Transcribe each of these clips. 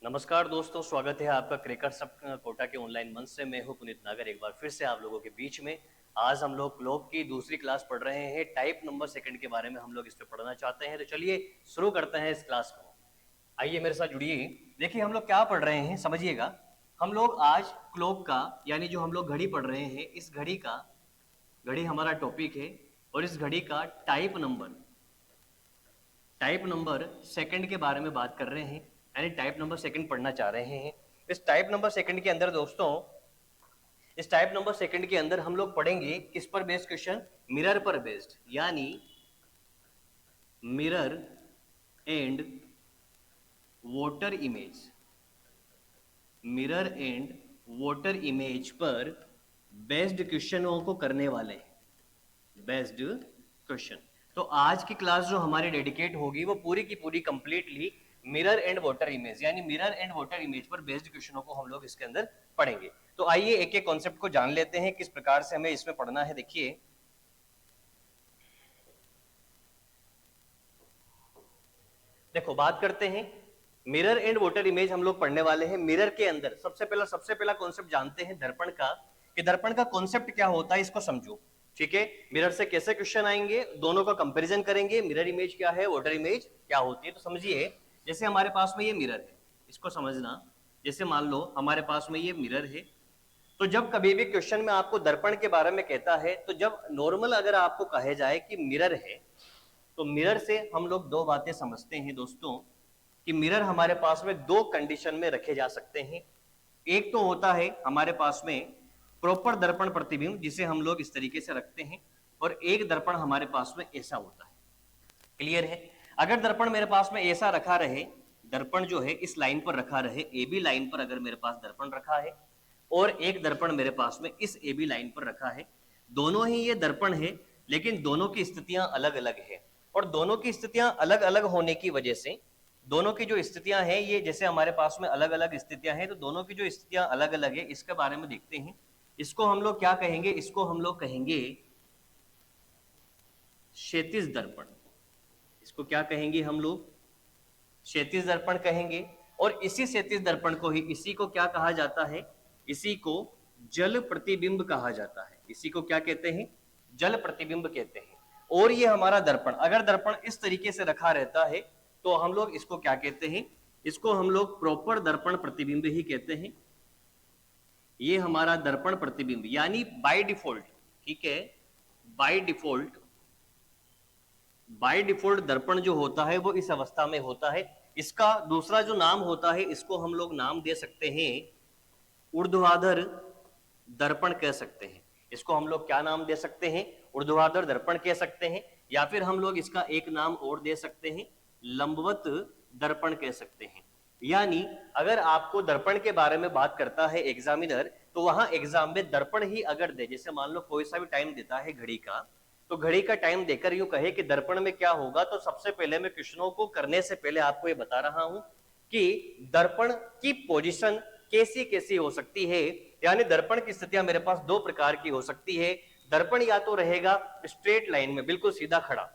नमस्कार दोस्तों, स्वागत है आपका क्रिकेट सब कोटा के ऑनलाइन मंच से। मैं हूं पुनीत नागर, एक बार फिर से आप लोगों के बीच में। आज हम लोग क्लॉक की दूसरी क्लास पढ़ रहे हैं। टाइप नंबर सेकंड के बारे में हम लोग इस पे पढ़ना चाहते हैं, तो चलिए शुरू करते हैं इस क्लास को। आइए मेरे साथ जुड़िए। देखिए हम लोग क्या पढ़ रहे हैं, समझिएगा। हम लोग आज क्लॉक का, यानी जो हम लोग घड़ी पढ़ रहे हैं, इस घड़ी का, घड़ी हमारा टॉपिक है, और इस घड़ी का टाइप नंबर सेकंड के बारे में बात कर रहे हैं, यानी टाइप नंबर सेकंड पढ़ना चाह रहे हैं। इस टाइप नंबर सेकंड के अंदर दोस्तों, इस टाइप नंबर सेकंड के अंदर हम लोग पढ़ेंगे किस पर बेस्ड क्वेश्चन, मिरर पर बेस्ड, यानी mirror and voter image, mirror and voter image पर बेस्ड क्वेश्चनों को करने वाले हैं, बेस्ड क्वेश्चन। तो आज की क्लास जो हमारी डेडिकेट होगी वो पूरी की पूरी completely mirror and voter image, यानी मिरर एंड वोटर इमेज पर बेस्ड क्वेश्चनों को हम लोग इसके अंदर पढ़ेंगे। तो आइए एक एक कॉन्सेप्ट को जान लेते हैं, किस प्रकार से हमें इसमें पढ़ना है। देखिए देखो, बात करते हैं मिरर एंड वोटर इमेज हम लोग पढ़ने वाले हैं। मिरर के अंदर सबसे पहला कॉन्सेप्ट जानते हैं दर्पण का, कि दर्पण का कॉन्सेप्ट क्या होता है, इसको समझो। ठीक है, मिरर से कैसे क्वेश्चन आएंगे, दोनों का कंपैरिजन करेंगे। मिरर इमेज क्या है, वोटर इमेज क्या होती है। तो समझिए, जैसे हमारे पास में ये मिरर है, इसको समझना। जैसे मान लो हमारे पास में ये मिरर है, तो जब कभी भी क्वेश्चन में आपको दर्पण के बारे में कहता है, तो जब नॉर्मल अगर आपको कहे जाए कि मिरर है, तो मिरर से हम लोग दो बातें समझते हैं दोस्तों, कि मिरर हमारे पास में दो कंडीशन में रखे जा सकते हैं। एक तो होता है हमारे पास में प्रॉपर दर्पण प्रतिबिंब, जिसे हम लोग इस तरीके से रखते हैं, और एक दर्पण हमारे पास में ऐसा होता है। क्लियर है? अगर दर्पण मेरे पास में ऐसा रखा रहे, दर्पण जो है इस लाइन पर रखा रहे, ए बी लाइन पर अगर मेरे पास दर्पण रखा है, और एक दर्पण मेरे पास में इस ए बी लाइन पर रखा है, दोनों ही ये दर्पण है, लेकिन दोनों की स्थितियां अलग अलग है। और दोनों की स्थितियां अलग अलग होने की वजह से, दोनों की जो स्थितियां हैं, ये जैसे हमारे पास में अलग अलग स्थितियां हैं, तो दोनों की जो स्थितियां अलग अलग है, इसके बारे में देखते हैं। इसको हम लोग क्या कहेंगे, इसको हम लोग कहेंगे क्षैतिज दर्पण। इसको क्या कहेंगे हम लोग, क्षैतिज दर्पण कहेंगे। और इसी क्षैतिज दर्पण को ही, इसी को क्या कहा जाता है, इसी को जल प्रतिबिंब कहा जाता है। इसी को क्या कहते हैं, जल प्रतिबिंब कहते हैं। और ये हमारा दर्पण, अगर दर्पण इस तरीके से रखा रहता है, तो हम लोग इसको क्या कहते हैं, इसको हम लोग प्रॉपर दर्पण प्रतिबिंब ही कहते हैं। ये हमारा दर्पण प्रतिबिंब, यानी बाय डिफॉल्ट, ठीक है, बाय डिफॉल्ट, बाय डिफॉल्ट दर्पण जो होता है वो इस अवस्था में होता है। इसका दूसरा जो नाम होता है, इसको हम लोग नाम दे सकते हैं ऊर्ध्वाधर दर्पण कह सकते हैं। इसको हम लोग क्या नाम दे सकते हैं, ऊर्ध्वाधर दर्पण कह सकते हैं, या फिर हम लोग इसका एक नाम और दे सकते हैं, लंबवत दर्पण कह सकते हैं। यानी अगर आपको दर्पण के बारे में बात करता है एग्जामिनर, तो वहां एग्जाम में दर्पण ही अगर दे, जैसे मान लो कोई सा भी टाइम देता है घड़ी का, तो घड़ी का टाइम देकर यूं कहे कि दर्पण में क्या होगा, तो सबसे पहले मैं क्वेश्चनों को करने से पहले आपको ये बता रहा हूं कि दर्पण की पोजीशन कैसी कैसी हो सकती है। यानी दर्पण की स्थितियां मेरे पास दो प्रकार की हो सकती है। दर्पण या तो रहेगा स्ट्रेट लाइन में, बिल्कुल सीधा खड़ा,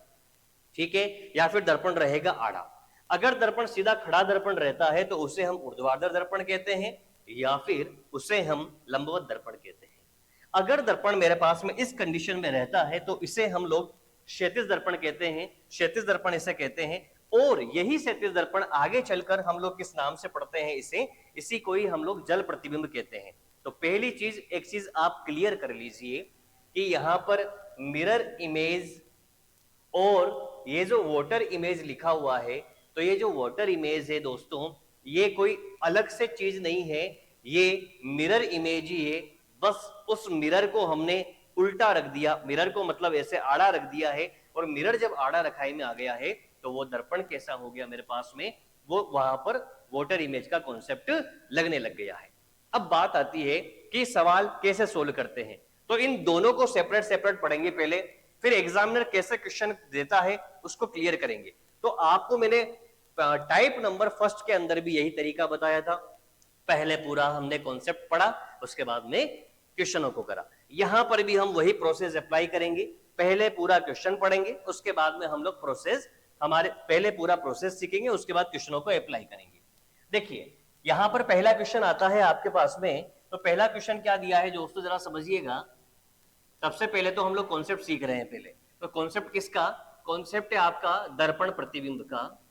ठीक है, या फिर दर्पण रहेगा आड़ा। अगर दर्पण सीधा खड़ा दर्पण रहता है, तो उसे हम ऊर्ध्वाधर दर्पण कहते हैं, या फिर उसे हम लंबवत दर्पण कहते हैं। अगर दर्पण मेरे पास में इस कंडीशन में रहता है, तो इसे हम लोग क्षैतिज दर्पण कहते हैं, क्षैतिज दर्पण इसे कहते हैं। और यही क्षैतिज दर्पण आगे चलकर हम लोग किस नाम से पढ़ते हैं, इसे, इसी को ही हम लोग जल प्रतिबिंब कहते हैं। तो पहली चीज, एक चीज आप क्लियर कर लीजिए कि यहां पर मिरर इमेज और ये जो वोटर इमेज लिखा हुआ है, तो ये जो वोटर इमेज है दोस्तों, ये कोई अलग से चीज नहीं है, ये मिरर इमेज ही है। बस उस मिरर को हमने उल्टा रख दिया, मिरर को मतलब ऐसे आड़ा रख दिया है, और मिरर जब आड़ा रखाई में आ गया है, तो वो दर्पण कैसा हो गया मेरे पास में, वो वहां पर वोटर इमेज का कॉन्सेप्ट लगने लग गया है। अब बात आती है कि सवाल कैसे सोल्व करते हैं। तो इन दोनों को सेपरेट सेपरेट पढ़ेंगे पहले, फिर एग्जामिनर कैसे क्वेश्चन देता है उसको क्लियर करेंगे। तो आपको मैंने टाइप नंबर फर्स्ट के अंदर भी यही तरीका बताया था। पहले पूरा हमने कॉन्सेप्ट पढ़ा, उसके बाद में क्वेश्चनों को करा। यहां पर भी हम वही प्रोसेस अप्लाई करेंगे, पहले पूरा क्वेश्चन पढ़ेंगे, उसके बाद में हम लोग प्रोसेस, हमारे पहले पूरा प्रोसेस सीखेंगे, उसके बाद क्वेश्चनों को अप्लाई करेंगे। देखिए यहां पर पहला क्वेश्चन आता है आपके पास में, तो पहला क्वेश्चन क्या दिया है दोस्तों जरा समझिएगा। सबसे पहले तो हम लोग कॉन्सेप्ट सीख रहे हैं पहले, तो कॉन्सेप्ट किसका? कॉन्सेप्ट है आपका दर्पण प्रतिबिंब का,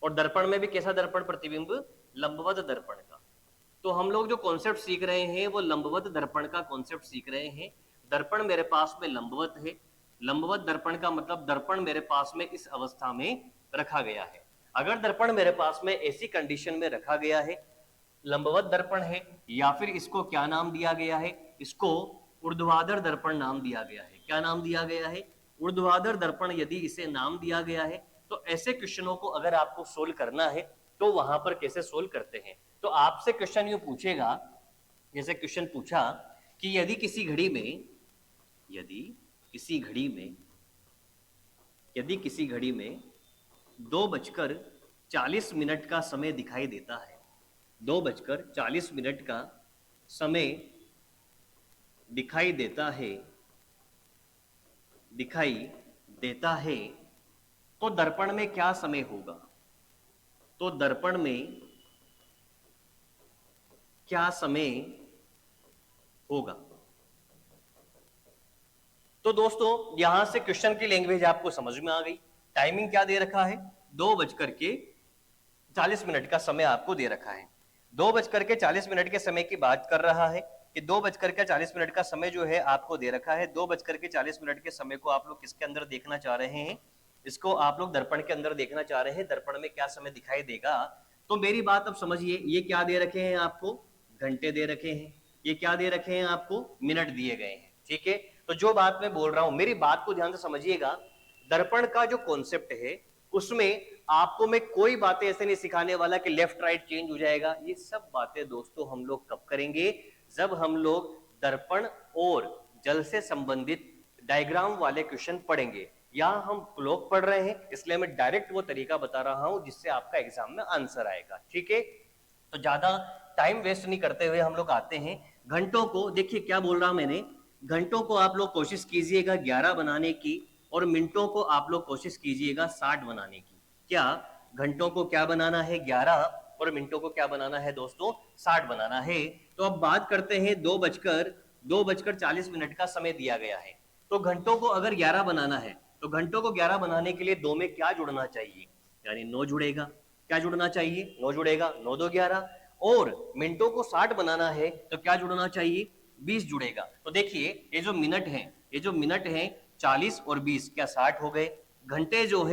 और दर्पण में भी कैसा दर्पण प्रतिबिंब? लंबवत दर्पण का। तो हम लोग जो कॉन्सेप्ट सीख रहे हैं वो लंबवत दर्पण का कॉन्सेप्ट सीख रहे हैं। दर्पण मेरे पास में लंबवत है, लंबवत दर्पण का मतलब दर्पण मेरे पास में इस अवस्था में रखा गया है। अगर दर्पण मेरे पास में ऐसी कंडीशन में रखा गया है, लंबवत दर्पण है, या फिर इसको क्या नाम दिया गया है? इसको ऊर्ध्वाधर दर्पण नाम दिया गया है। क्या नाम दिया गया है? ऊर्ध्वाधर दर्पण यदि इसे नाम दिया गया है, तो ऐसे क्वेश्चनों को अगर आपको सोल्व करना है तो वहां पर कैसे सोल्व करते हैं? तो आपसे क्वेश्चन यूं पूछेगा, जैसे क्वेश्चन पूछा कि यदि किसी घड़ी में, यदि किसी घड़ी में, यदि किसी घड़ी में 2:40 का समय दिखाई देता है, 2:40 का समय दिखाई देता है, दिखाई देता है, तो दर्पण में क्या समय होगा? तो दर्पण में क्या समय होगा? तो दोस्तों यहां से क्वेश्चन की लैंग्वेज आपको समझ में आ गई। टाइमिंग क्या दे रखा है? 2:40 का समय आपको दे रखा है। 2:40 के समय की बात कर रहा है कि 2:40 का समय जो है आपको दे रखा है। 2:40 के समय को आप लोग किसके अंदर देखना चाह रहे हैं? इसको आप लोग दर्पण के अंदर देखना चाह रहे हैं, दर्पण में क्या समय दिखाई देगा। तो मेरी बात अब समझिए, ये क्या दे रखे हैं आपको? घंटे दे रखे हैं। ये क्या दे रखे हैं आपको? मिनट दिए गए हैं। ठीक है, तो जो बात मैं बोल रहा हूं, मेरी बात को ध्यान से समझिएगा। दर्पण का जो कॉन्सेप्ट है उसमें आपको मैं कोई बातें ऐसे नहीं सिखाने वाला कि लेफ्ट राइट चेंज हो जाएगा। ये सब बातें दोस्तों हम लोग कब करेंगे? जब हम लोग दर्पण और जल से संबंधित डायग्राम वाले क्वेश्चन पढ़ेंगे। यहां हम क्लॉक पढ़ रहे हैं, इसलिए मैं डायरेक्ट वो तरीका बता रहा हूं जिससे आपका एग्जाम में आंसर आएगा। ठीक है, तो ज्यादा टाइम वेस्ट नहीं करते हुए हम लोग आते हैं घंटों को। देखिए क्या बोल रहा हूं मैंने, घंटों को आप लोग कोशिश कीजिएगा 11 बनाने की, और मिनटों को आप लोग कोशिश कीजिएगा 60 बनाने की। क्या घंटों को क्या बनाना है? 11, और मिनटों को क्या बनाना है दोस्तों? 60 बनाना है। तो अब बात करते हैं 2:40 का समय दिया गया है, तो घंटों को अगर 11 बनाना है तो घंटों को 11 बनाने के लिए 2 में क्या जुड़ना चाहिए? यानी 9 जुड़ेगा। क्या जुड़ना चाहिए? 9 जुड़ेगा। 9 2 11। और मिनटों को 60 बनाना है तो क्या जुड़ना चाहिए? 20 जुड़ेगा। तो देखिए ये जो मिनट है, ये जो मिनट है 40 और 20 क्या 60 हो गए? घंटे जो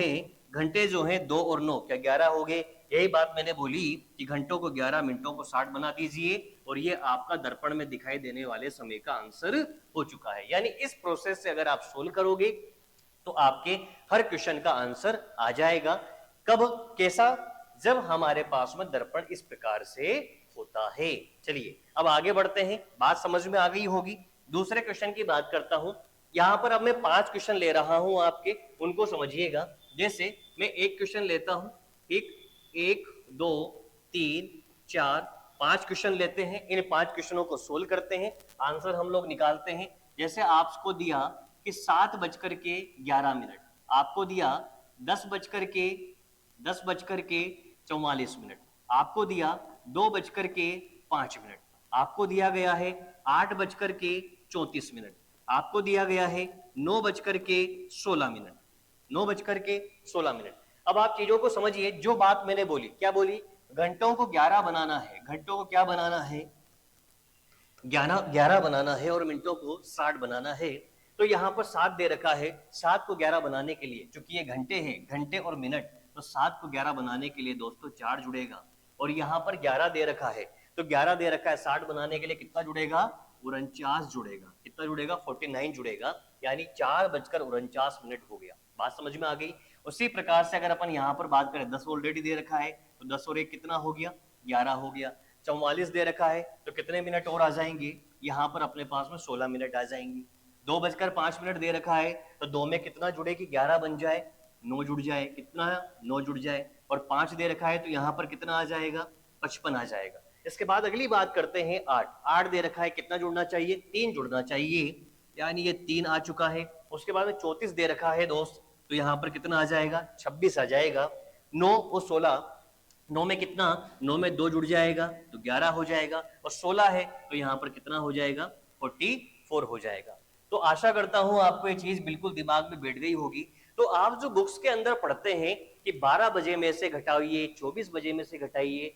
हैं 2 और 9 क्या 11 हो गए? यही बात मैंने बोली कि घंटों को 11, मिनटों को 60 बना दीजिए, और ये आपका दर्पण में दिखाई देने वाले समय का आंसर हो चुका है। यानी इस प्रोसेस से अगर आप सोल्व करोगे तो आपके हर क्वेश्चन का आंसर आ जाएगा। कब? कैसा? जब हमारे पास में दर्पण इस प्रकार से होता है। चलिए अब आगे बढ़ते हैं, बात समझ में आ गई होगी। दूसरे क्वेश्चन की बात करता हूं। यहां पर अब मैं 5 क्वेश्चन ले रहा हूं आपके, उनको समझिएगा। जैसे मैं एक क्वेश्चन लेता हूं, ठीक, 1 2 3 4 5 क्वेश्चन लेते हैं। इन 5 क्वेश्चनों को सोल्व करते हैं, आंसर हम लोग निकालते हैं। जैसे आपको दिया कि 7:11, आपको दिया 10:44, आपको दिया 2:05, आपको दिया गया है 8:34, आपको दिया गया है 9:16, 9:16। अब आप चीजों को समझिए, जो बात मैंने बोली, क्या बोली? घंटों को 11 बनाना है, घंटों को क्या बनाना है? 11 बनाना है, और मिनटों को 60 बनाना है। तो यहाँ पर 7 दे रखा है। 7 को 11 बनाने के लिए, चूंकि ये घंटे हैं, घंटे और मिनट, तो 7 को 11 बनाने के लिए दोस्तों 4 जुड़ेगा, और यहाँ पर 11 दे रखा है, तो 11 दे रखा है, 60 बनाने के लिए कितना जुड़ेगा? 49 जुड़ेगा। कितना जुड़ेगा? 49 जुड़ेगा। यानी 4:49 हो गया। बात समझ में आ गई? उसी प्रकार से अगर अपन यहाँ पर बात करें, 10 ऑलरेडी दे रखा है, तो 10 और 1 कितना हो गया? 11 हो गया। 44 दे रखा है, तो कितने मिनट और आ जाएंगे? यहाँ पर अपने पास में 16 मिनट आ जाएंगे। 2:05 दे रखा है, तो 2 में कितना जुड़े कि 11 बन जाए? 9 जुड़ जाए। कितना? 9 जुड़ जाए। और 5 दे रखा है, तो यहाँ पर कितना आ जाएगा? 55 आ जाएगा। इसके बाद अगली बात करते हैं 8। 8 दे रखा है, कितना जुड़ना चाहिए? 3 जुड़ना चाहिए, यानी ये 3 आ चुका है। उसके बाद में 34 दे रखा है दोस्त, तो यहाँ पर कितना आ जाएगा? 26 आ जाएगा। 9 और 16 9 में कितना, 9 में 2 जुड़ जाएगा तो 11 हो जाएगा, और 16 है तो यहाँ पर कितना हो जाएगा, 44 हो जाएगा। तो आशा करता हूं आपको ये चीज बिल्कुल दिमाग में बैठ गई होगी। तो आप जो बुक्स के अंदर पढ़ते हैं कि 12 बजे में से घटाइए, 24 बजे में से घटाइए,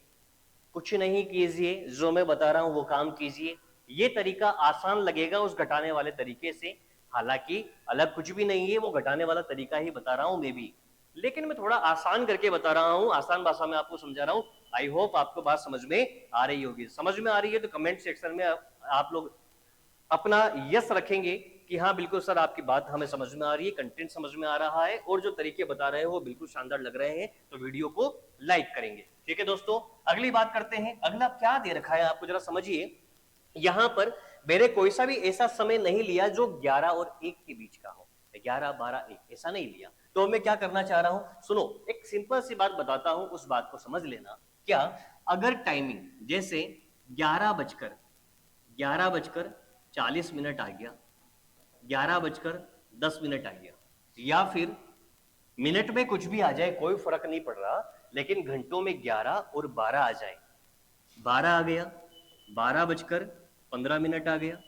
कुछ नहीं कीजिए, जो मैं बता रहा हूं वो काम कीजिए। ये तरीका आसान लगेगा उस घटाने वाले तरीके से, हालांकि अलग कुछ भी नहीं है, वो घटाने वाला तरीका ही बता रहा हूं मैं भी, लेकिन मैं थोड़ा आसान करके बता रहा हूं, आसान भाषा में आपको समझा रहा हूं। आई होप आपको बात समझ में आ रही होगी। समझ में आ रही है तो कमेंट सेक्शन में आप लोग अपना यस रखेंगे कि हाँ बिल्कुल सर आपकी बात हमें समझ में आ रही है, कंटेंट समझ में आ रहा है, और जो तरीके बता रहे हैं वो बिल्कुल शानदार लग रहे हैं, तो वीडियो को लाइक करेंगे। ठीक है दोस्तों, अगली बात करते हैं। अगला क्या दे रखा है आपको जरा समझिए। यहां पर मेरे कोई सा भी ऐसा समय नहीं लिया जो 11 और 1 के बीच का हो, 11, 12, 1 ऐसा नहीं लिया। तो मैं क्या करना चाह रहा हूं, सुनो एक सिंपल सी बात बताता हूं, उस बात को समझ लेना। क्या, अगर टाइमिंग जैसे 11 बजकर 40 मिनट आ गया, 11 बजकर 10 मिनट आ गया, या फिर मिनट में कुछ भी आ जाए कोई फर्क नहीं पड़ रहा, लेकिन घंटों में 11 और 12 आ जाए, 12 आ गया, 12 बजकर 15 मिनट आ गया,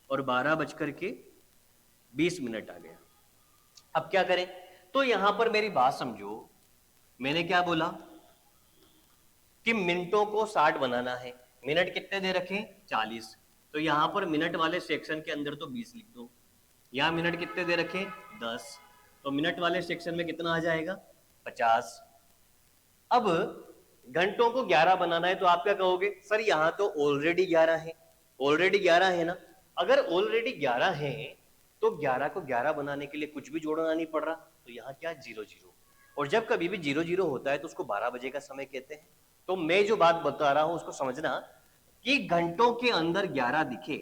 और 12 बजकर के 20 मिनट आ गया। अब क्या करें, तो यहां पर मेरी बात समझो, मैंने क्या बोला कि मिनटों को 60 बनाना है। मिनट कितने दे रखे, 40, तो यहां पर मिनट वाले सेक्शन के अंदर तो 20 लिख दो। यहां मिनट कितने दे रखे, 10, तो मिनट वाले सेक्शन में कितना आ जाएगा, 50। अब घंटों को 11 बनाना है, तो आप क्या कहोगे, सर यहां तो ऑलरेडी 11 है, ऑलरेडी 11 है ना। अगर ऑलरेडी 11 है तो 11 को 11 बनाने के लिए कुछ भी जोड़ना नहीं पड़ रहा, तो यहाँ क्या, 0 0। और जब कभी भी 0 0 होता है तो उसको 12 बजे का समय कहते हैं। तो मैं जो बात बता रहा हूं उसको समझना कि घंटों के अंदर 11 दिखे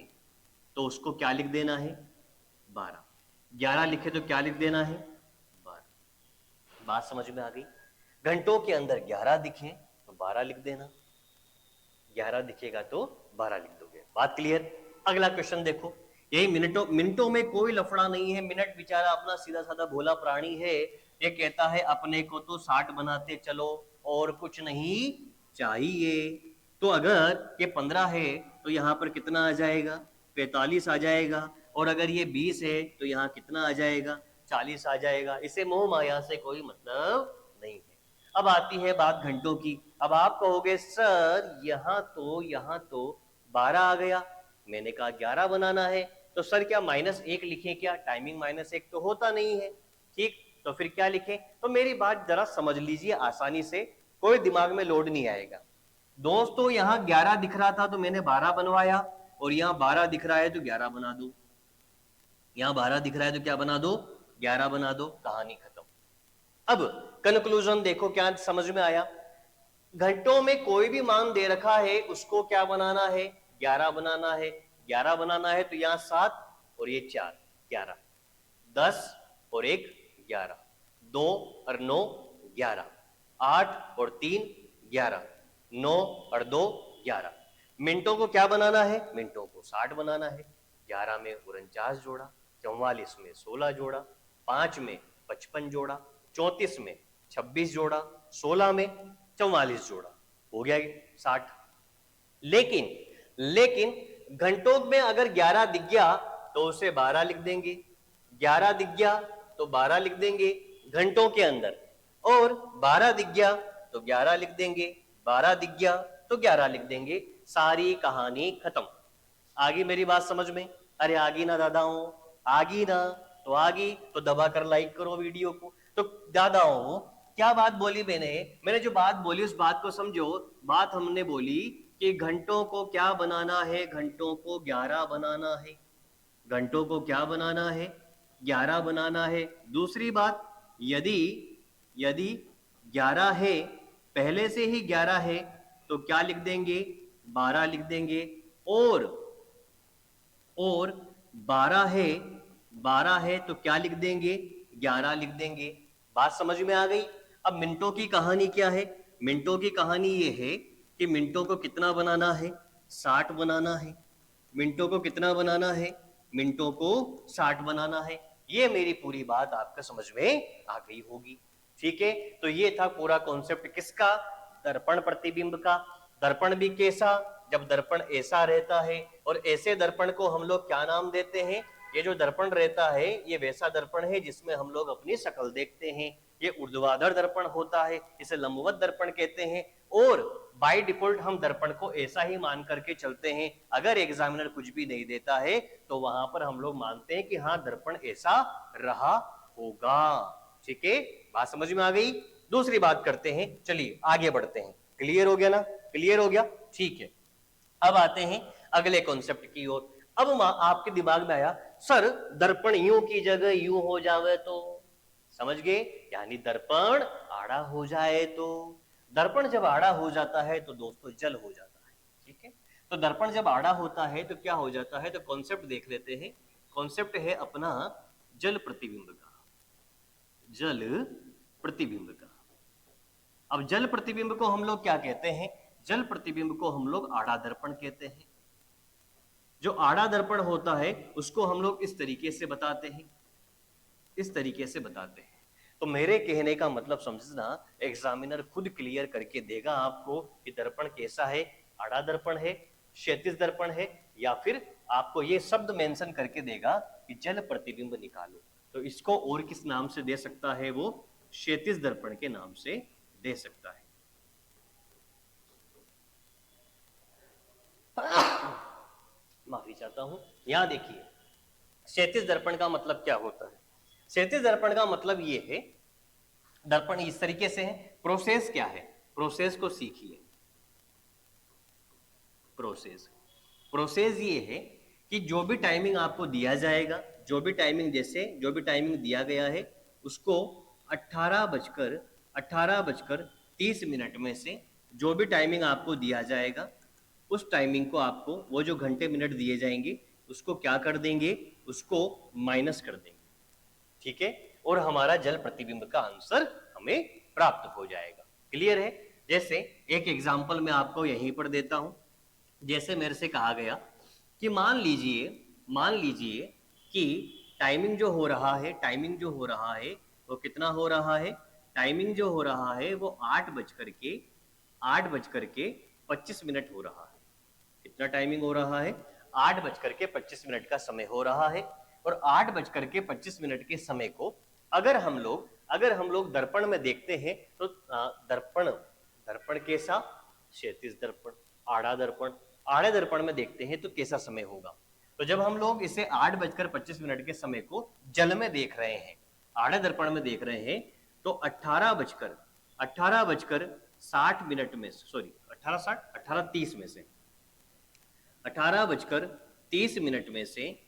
तो उसको क्या लिख देना है, 12। 11 लिखे तो क्या लिख देना है, 12। बात समझ में आ गई। घंटों के अंदर 11 दिखे तो 12 लिख देना, 11 दिखेगा तो 12 लिख दोगे। बात क्लियर। अगला क्वेश्चन देखो, यही मिनटों मिनटों में कोई लफड़ा नहीं है। मिनट बेचारा अपना सीधा साधा भोला प्राणी है, ये कहता है अपने को तो 60 बनाते चलो और कुछ नहीं चाहिए। तो अगर ये 15 है तो यहाँ पर कितना आ जाएगा, 45 आ जाएगा, और अगर ये 20 है तो यहाँ कितना आ जाएगा, 40 आ जाएगा। इसे मोह माया से कोई मतलब नहीं है। अब आती है बात घंटों की। अब आप कहोगे सर यहाँ तो 12 आ गया, मैंने कहा 11 बनाना है, तो सर क्या -1 लिखें क्या, टाइमिंग -1 तो होता नहीं है। ठीक, तो फिर क्या लिखें, तो मेरी बात जरा समझ लीजिए आसानी से, कोई दिमाग में लोड नहीं आएगा। दोस्तों यहाँ 11 दिख रहा था तो मैंने 12 बनवाया, और यहाँ 12 दिख रहा है तो 11 बना दो, यहाँ 12 दिख रहा है तो क्या बना दो, 11 बना दो, कहानी खत्म। अब कंक्लूजन देखो क्या समझ में आया। घंटों में कोई भी मान दे रखा है उसको क्या बनाना है, 11 बनाना है। 11 बनाना है तो यहाँ 7 और ये 4, 11, 10 और 1 11, 2 और 9 11, 8 और 3 11, 9 और 2 11। मिनटों को क्या बनाना है, मिनटों को 60 बनाना है। 11 में 49 जोड़ा, 44 में 16 जोड़ा, 5 में 55 जोड़ा, 34 में 26 जोड़ा, 16 में 44 जोड़ा, हो गया 60। लेकिन घंटों में अगर 11 दिख गया तो उसे 12 लिख देंगे, 11 दिख गया तो 12 लिख देंगे घंटों के अंदर, और 12 दिख गया तो 11 लिख देंगे, 12 दिख गया तो 11 लिख देंगे, सारी कहानी खत्म। आगी मेरी बात समझ में, अरे आगी ना दादाओं, आगी ना, तो आगी तो दबाकर लाइक करो वीडियो को। तो दादाओं क्या बात बोली मैंने जो बात बोली उस बात को समझो। बात हमने बोली कि घंटों को क्या बनाना है, घंटों को 11 बनाना है, घंटों को क्या बनाना है, 11 बनाना है। दूसरी बात, यदि यदि 11 है, पहले से ही 11 है तो क्या लिख देंगे, 12 लिख देंगे, और 12 है तो क्या लिख देंगे, 11 लिख देंगे। बात समझ में आ गई। अब मिनटों की कहानी क्या है, मिनटों की कहानी ये है कि मिनटों को कितना बनाना है, 60 बनाना है। मिनटों को कितना बनाना है, मिनटों को 60 बनाना है। ये मेरी पूरी बात आपका समझ में आ गई होगी। ठीक है, तो ये था पूरा कॉन्सेप्ट किसका, दर्पण प्रतिबिंब का। दर्पण भी कैसा, जब दर्पण ऐसा रहता है, और ऐसे दर्पण को हम लोग क्या नाम देते हैं? ये जो दर्पण रहता है ये वैसा दर्पण है जिसमें हम लोग अपनी शक्ल देखते हैं। ये ऊर्ध्वाधर दर्पण होता है, इसे लंबवत दर्पण कहते हैं। और बाय डिफॉल्ट हम दर्पण को ऐसा ही मान करके चलते हैं। अगर एग्जामिनर कुछ भी नहीं देता है तो वहां पर हम लोग मानते हैं कि हाँ दर्पण ऐसा रहा होगा। ठीक है, बात समझ में आ गई? दूसरी बात करते हैं, चलिए आगे बढ़ते हैं। क्लियर हो गया ना? क्लियर हो गया, ठीक है। अब आते हैं अगले कॉन्सेप्ट की ओर। अब आपके दिमाग में आया सर दर्पण यूं की जगह यूं हो जावे तो, समझ गए? यानी दर्पण आड़ा हो जाए तो। दर्पण जब आड़ा हो जाता है तो दोस्तों जल हो जाता है। ठीक है, तो दर्पण जब आड़ा होता है तो क्या हो जाता है? तो कॉन्सेप्ट देख लेते हैं। कॉन्सेप्ट है अपना जल प्रतिबिंब का। जल प्रतिबिंब का। अब जल प्रतिबिंब को हम लोग क्या कहते हैं? जल प्रतिबिंब को हम लोग आड़ा दर्पण कहते हैं। जो आड़ा दर्पण होता है उसको हम लोग इस तरीके से बताते हैं, इस तरीके से बताते हैं। तो मेरे कहने का मतलब समझना, एग्जामिनर खुद क्लियर करके देगा आपको कि दर्पण कैसा है, आड़ा दर्पण है, क्षैतिज दर्पण है, या फिर आपको ये शब्द मेंशन करके देगा कि जल प्रतिबिंब निकालो। तो इसको और किस नाम से दे सकता है? वो क्षैतिज दर्पण के नाम से दे सकता है। माफी चाहता हूं। यहां देखिए, क्षैतिज दर्पण का मतलब क्या होता है? क्षैतिज दर्पण का मतलब ये है, दर्पण इस तरीके से है। प्रोसेस क्या है? प्रोसेस को सीखिए। प्रोसेस प्रोसेस ये है कि जो भी टाइमिंग आपको दिया जाएगा, जो भी टाइमिंग, जैसे जो भी टाइमिंग दिया गया है उसको 18:30 में से जो भी टाइमिंग आपको दिया जाएगा उस टाइमिंग को आपको, वो जो घंटे मिनट दिए जाएंगे उसको क्या कर देंगे? उसको माइनस कर देंगे। ठीक है, और हमारा जल प्रतिबिंब का आंसर हमें प्राप्त हो जाएगा। क्लियर है? जैसे एक एग्जांपल मैं आपको यहीं पर देता हूं। जैसे मेरे से कहा गया कि मान लीजिए कि टाइमिंग जो हो रहा है, टाइमिंग जो हो रहा है वो कितना हो रहा है? टाइमिंग जो हो रहा है वो 8:25 हो रहा है। कितना टाइमिंग हो रहा है? 8:25 का समय हो रहा है। और 8:25 के समय को अगर हम लोग दर्पण में देखते हैं तो दर्पण कैसा? क्षैतिज दर्पण, आड़ा दर्पण। आड़े दर्पण में देखते हैं तो कैसा समय होगा? तो जब हम लोग इसे 8:25 के समय को जल में देख रहे हैं, आड़े दर्पण में देख रहे हैं, तो 18:30 में, सॉरी 18:30 में से 18:30 में से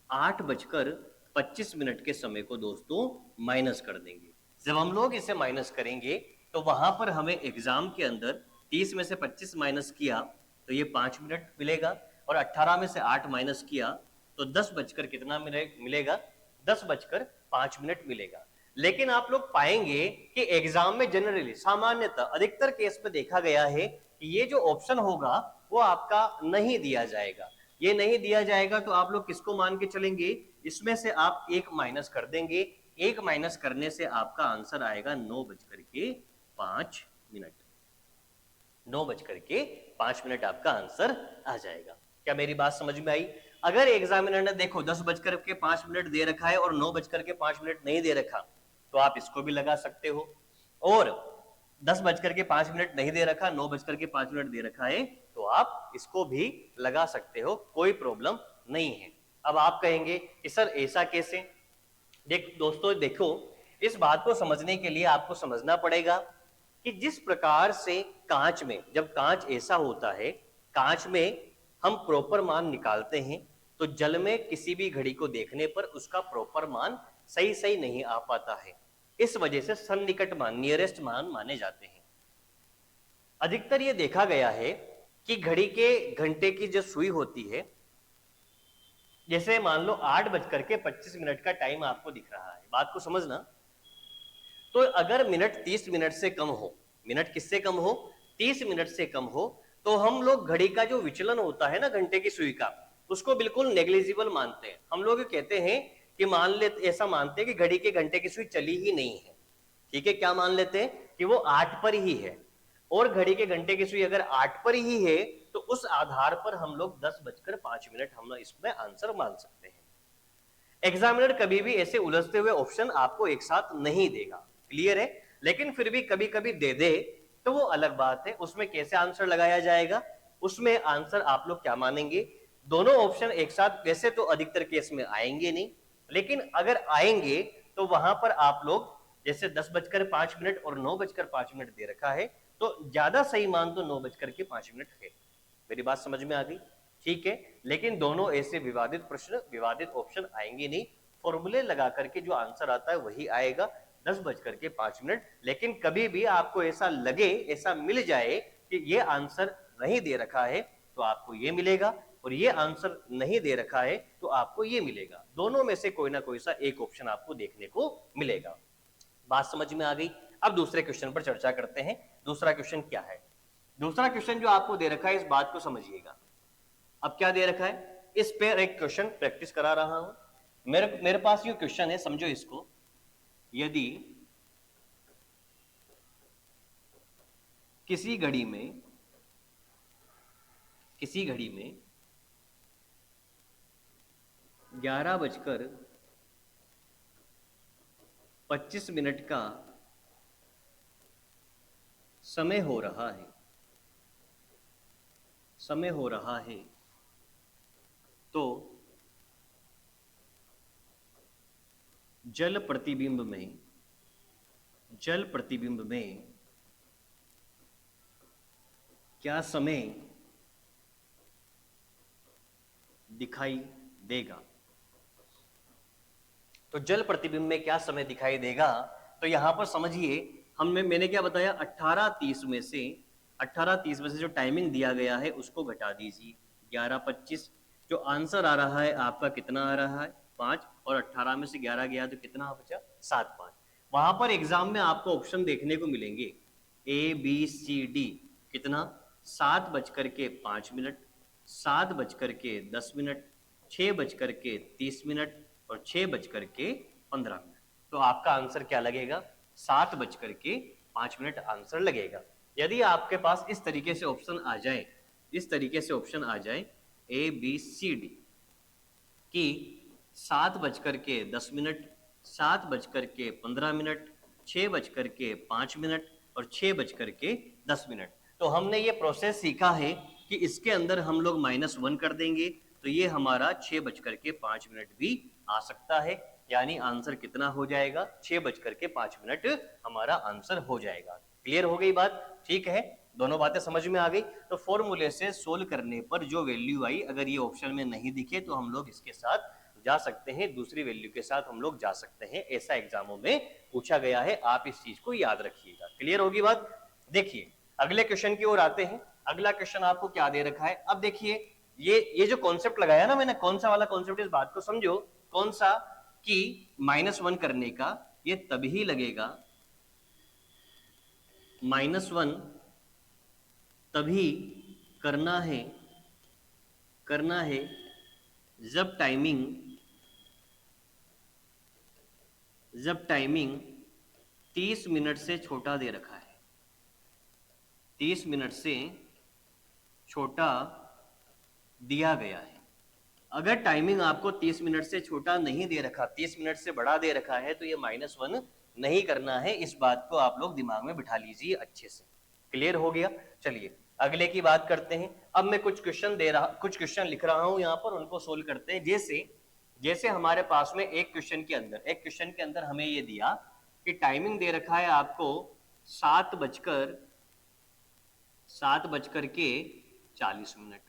8:25 के समय को दोस्तों माइनस कर देंगे। जब हम लोग इसे माइनस करेंगे तो वहां पर हमें एग्जाम के अंदर 30 में से 25 माइनस किया तो ये 5 मिनट मिलेगा, और 18 में से 8 माइनस किया तो 10 बजकर कितना मिलेगा? 10:05 मिलेगा। लेकिन आप लोग पाएंगे कि एग्जाम में जनरली, सामान्यतः अधिकतर केस में देखा गया है कि ये जो ऑप्शन होगा वो आपका नहीं दिया जाएगा। ये नहीं दिया जाएगा तो आप लोग किसको मान के चलेंगे? इसमें से आप एक माइनस कर देंगे। एक माइनस करने से आपका आंसर आएगा 9:05। 9:05 आपका आंसर आ जाएगा। क्या मेरी बात समझ में आई? अगर एग्जामिनर ने देखो 10:05 दे रखा है और 9:05 नहीं दे रखा तो आप इसको भी लगा सकते हो, और 10:05 नहीं दे रखा, 9:05 दे रखा है तो आप इसको भी लगा सकते हो, कोई प्रॉब्लम नहीं है। अब आप कहेंगे कि सर ऐसा कैसे? दोस्तों देखो, इस बात को समझने के लिए आपको समझना पड़ेगा कि जिस प्रकार से कांच में, जब कांच ऐसा होता है, कांच में हम प्रॉपर मान निकालते हैं, तो जल में किसी भी घड़ी को देखने पर उसका प्रॉपर मान सही नहीं आ पाता है। इस वजह से सन्निकट मान, नियरेस्ट मान माने जाते हैं। अधिकतर ये देखा गया है कि घड़ी के घंटे की जो सुई होती है, जैसे मान लो 8:25 का टाइम आपको दिख रहा है, बात को समझना, तो अगर मिनट 30 मिनट से कम हो, मिनट किससे कम हो? 30 मिनट से कम हो, तो हम लोग घड़ी का जो विचलन होता है ना घंटे की सुई का, उसको बिल्कुल नेग्लिजिबल मानते हैं। हम लोग कहते हैं कि ऐसा मानते हैं कि घड़ी के घंटे की सुई चली ही नहीं है। ठीक है, क्या मान लेते हैं? कि वो 8 पर ही है। और घड़ी के घंटे की सुई अगर 8 पर ही है तो उस आधार पर हम लोग 10:05 हम लोग इसमें आंसर मान सकते हैं। एग्जामिनर कभी भी ऐसे उलझते हुए ऑप्शन आपको एक साथ नहीं देगा, क्लियर है? लेकिन फिर भी कभी कभी दे दे तो वो अलग बात है, उसमें कैसे आंसर लगाया जाएगा, उसमें आंसर आप लोग क्या मानेंगे। दोनों ऑप्शन एक साथ वैसे तो अधिकतर केस में आएंगे नहीं, लेकिन अगर आएंगे तो वहां पर आप लोग जैसे 10:05 और 9:05 दे रखा है तो ज्यादा सही मान तो 9:05 है। मेरी बात समझ में आ गई? ठीक है, लेकिन दोनों ऐसे विवादित प्रश्न, विवादित ऑप्शन आएंगे नहीं, फॉर्मूले लगा करके जो आंसर आता है वही आएगा 10:05। लेकिन कभी भी आपको ऐसा लगे, ऐसा मिल जाए कि ये आंसर नहीं दे रखा है तो आपको ये मिलेगा, और ये आंसर नहीं दे रखा है तो आपको ये मिलेगा। दोनों में से कोई ना कोई सा एक ऑप्शन आपको देखने को मिलेगा। बात समझ में आ गई? अब दूसरे क्वेश्चन पर चर्चा करते हैं। दूसरा क्वेश्चन क्या है? दूसरा क्वेश्चन जो आपको दे रखा है, इस बात को समझिएगा। अब क्या दे रखा है, इस पर एक क्वेश्चन प्रैक्टिस करा रहा हूं। मेरे पास ये क्वेश्चन है, समझो इसको। यदि किसी घड़ी में 11:25 का समय हो रहा है, तो जल प्रतिबिंब में क्या समय दिखाई देगा? तो जल प्रतिबिंब में क्या समय दिखाई देगा, तो यहां पर समझिए, मैंने क्या बताया, 18:30 में से जो टाइमिंग दिया गया है उसको घटा दीजिए, 11:25। जो आंसर आ रहा है आपका कितना आ रहा है, 5, और 18 में से 11 गया तो कितना बचा, 7, 5। वहां पर एग्जाम में आपको ऑप्शन देखने को मिलेंगे ABCD, कितना, 7:05, 7:10, 6:30 और 6:15। तो आपका आंसर क्या लगेगा, 7:05 आंसर लगेगा। यदि आपके पास इस तरीके से ऑप्शन आ जाए, ABCD कि 7:10, 7:15, 6:05 और 6:10। तो हमने ये प्रोसेस सीखा है कि इसके अंदर हम लोग -1 कर देंगे तो ये हमारा 6:05 भी आ सकता है, यानी आंसर कितना हो जाएगा, 6:05 हमारा आंसर हो जाएगा। क्लियर हो गई बात? ठीक है, दोनों बातें समझ में आ गई। तो फॉर्मूले से सोल्व करने पर जो वैल्यू आई, अगर ये ऑप्शन में नहीं दिखे तो हम लोग इसके साथ जा सकते हैं, दूसरी वैल्यू के साथ हम लोग जा सकते हैं। ऐसा एग्जामों में पूछा गया है, आप इस चीज को याद रखिएगा। क्लियर होगी बात? देखिए अगले क्वेश्चन की ओर आते हैं। अगला क्वेश्चन आपको क्या दे रखा है, अब देखिए ये जो कॉन्सेप्ट लगाया ना मैंने, कौन सा वाला कॉन्सेप्ट, इस बात को समझो, कौन सा, कि -1 करने का ये तभी लगेगा, -1 तभी करना है जब टाइमिंग 30 मिनट से छोटा दे रखा है, 30 मिनट से छोटा दिया गया है। अगर टाइमिंग आपको 30 मिनट से छोटा नहीं दे रखा, 30 मिनट से बड़ा दे रखा है, तो ये -1 नहीं करना है। इस बात को आप लोग दिमाग में बिठा लीजिए अच्छे से। क्लियर हो गया? चलिए अगले की बात करते हैं। अब मैं कुछ क्वेश्चन लिख रहा हूं यहां पर, उनको सोल्व करते हैं। जैसे हमारे पास में एक क्वेश्चन के अंदर हमें ये दिया कि टाइमिंग दे रखा है आपको 7:40।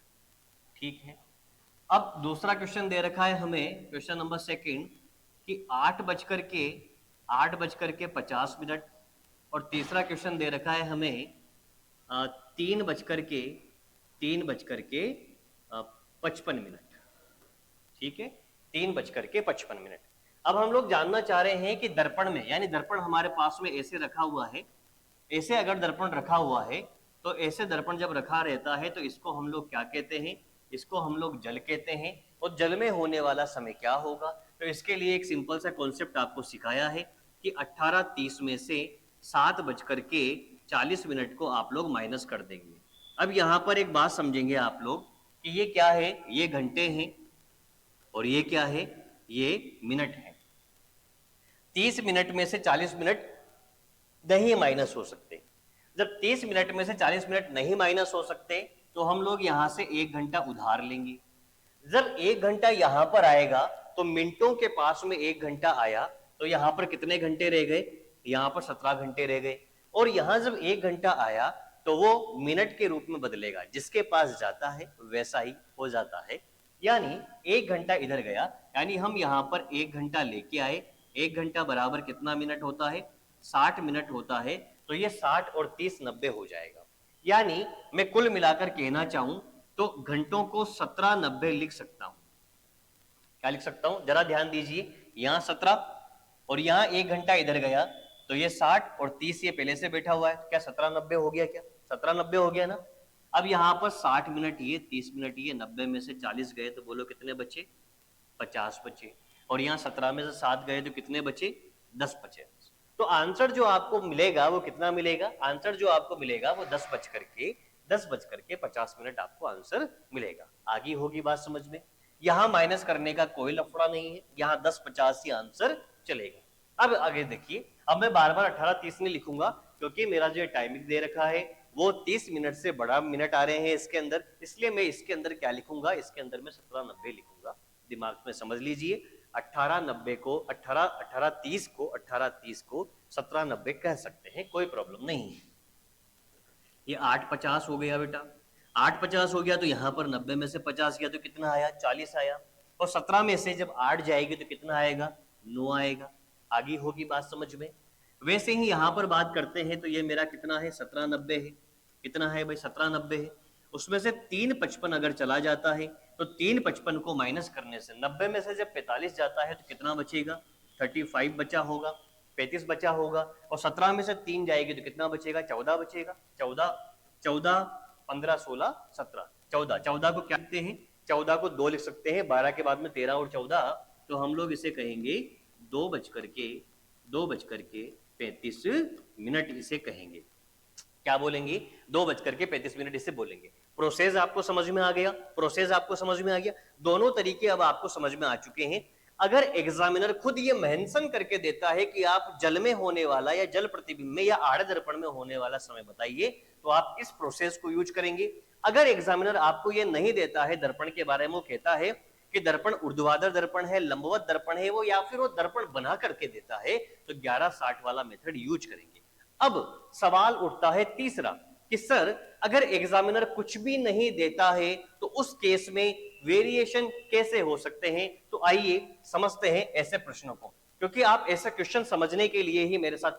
ठीक है। अब दूसरा क्वेश्चन दे रखा है हमें, क्वेश्चन नंबर 2 कि 8:50। और तीसरा क्वेश्चन दे रखा है हमें 3:55। ठीक है, 3:55। अब हम लोग जानना चाह रहे हैं कि दर्पण में, यानी दर्पण हमारे पास में ऐसे रखा हुआ है, ऐसे अगर दर्पण रखा हुआ है तो ऐसे दर्पण जब रखा रहता है तो इसको हम लोग क्या कहते हैं, इसको हम लोग जल कहते हैं। और जल में होने वाला समय क्या होगा, तो इसके लिए एक सिंपल सा कॉन्सेप्ट आपको सिखाया है कि 18:30 में से 7:10 40 मिनट को आप लोग माइनस कर देंगे। अब यहां पर एक बात समझेंगे आप लोग कि ये क्या है, ये घंटे हैं और ये क्या है, ये मिनट है। 30 मिनट में से 40 मिनट नहीं माइनस हो सकते। जब 30 मिनट में से 40 मिनट नहीं माइनस हो सकते तो हम लोग यहां से 1 घंटा उधार लेंगे। जब 1 घंटा यहां पर आएगा तो मिनटों के पास में 1 घंटा आया तो यहां पर कितने घंटे रह गए, यहां पर 17 घंटे रह गए। और यहां जब 1 घंटा आया तो वो मिनट के रूप में बदलेगा, जिसके पास जाता है वैसा ही हो जाता है। यानी 1 घंटा इधर गया, यानी हम यहां पर 1 घंटा लेके आए। 1 घंटा बराबर कितना मिनट होता है, 60 मिनट होता है। तो ये 60 और 30 90 हो जाएगा। यानी मैं कुल मिलाकर कहना चाहूं तो घंटों को 17 90 लिख सकता हूं। क्या लिख सकता हूं, जरा ध्यान दीजिए, यहां 17 और यहां 1 घंटा इधर गया तो ये 60 और 30 ये पहले से बैठा हुआ है। क्या 17 90 हो गया, क्या 17 90 हो गया ना। अब यहां पर 60 मिनट ये, 30 मिनट ये, 90 में से 40 गए तो बोलो कितने बचे, 50 बचे। और यहाँ 17 में से 7 गए तो कितने बचे, 10 बचे। तो आंसर जो आपको मिलेगा वो कितना मिलेगा, आंसर जो आपको मिलेगा वो 10 बज करके 50 मिनट आपको आंसर मिलेगा। आगे होगी बात समझ में। यहां माइनस करने का कोई लफड़ा नहीं है, यहां 10 50 ही आंसर चलेगा। अब आगे देखिए, अब मैं बार बार 18 30 नहीं लिखूंगा क्योंकि मेरा जो टाइमिंग दे रखा है वो 30 मिनट से बड़ा मिनट आ रहे हैं इसके अंदर, इसलिए मैं इसके अंदर क्या लिखूंगा, इसके अंदर मैं 17 90 लिखूंगा। दिमाग में समझ लीजिए, 18 90 को 18 30 को 17 90 कह सकते हैं, कोई प्रॉब्लम नहीं है। ये 8 50 हो गया बेटा, 8 50 हो गया तो यहां पर 90 में से 50 गया तो कितना आया, 40 आया। और 17 में से जब 8 जाएगी तो कितना आएगा, 9 आएगा। आगे होगी बात समझ में। वैसे ही यहां पर बात करते हैं तो ये मेरा कितना है, 17 90 है। कितना है भाई, 17 90 है। उसमें से 3 55 अगर चला जाता है तो 3 55 को माइनस करने से 90 में से जब 45 जाता है तो कितना बचेगा, 35 बचा होगा, 35 बचा होगा। और 17 में से 3 जाएगी तो कितना बचेगा, 14 बचेगा। 14 14 15 16 17 14, 14 को क्या लिखते हैं, 14 को 2 लिख सकते हैं, 12 के बाद में 13 और 14, तो हम लोग इसे कहेंगे 2:35 मिनट इसे कहेंगे। क्या बोलेंगे, 2:35 मिनट इसे बोलेंगे। प्रोसेस आपको समझ में आ गया, प्रोसेस आपको समझ में आ गया। दोनों तरीके अब आपको समझ में आ चुके हैं। अगर एग्जामिनर खुद ये मेंशन करके देता है कि आप जल में होने वाला या जल प्रतिबिंब में या आड़ दर्पण में होने वाला समय बताइए, तो आप इस प्रोसेस को यूज करेंगे। अगर एग्जामिनर आपको ये नहीं देता है दर्पण के बारे में, वो कहता है कि दर्पण ऊर्ध्वाधर दर्पण है, लंबवत दर्पण है वो, या फिर वो दर्पण बना करके देता है, तो 1160 वाला मेथड यूज करेंगे। अब सवाल उठता है तीसरा कि सर अगर एग्जामिनर कुछ भी नहीं देता है तो उस केस में वेरिएशन कैसे हो सकते हैं। तो आइए समझते हैं ऐसे प्रश्नों को, क्योंकि आप ऐसा क्वेश्चन समझने के लिए ही मेरे साथ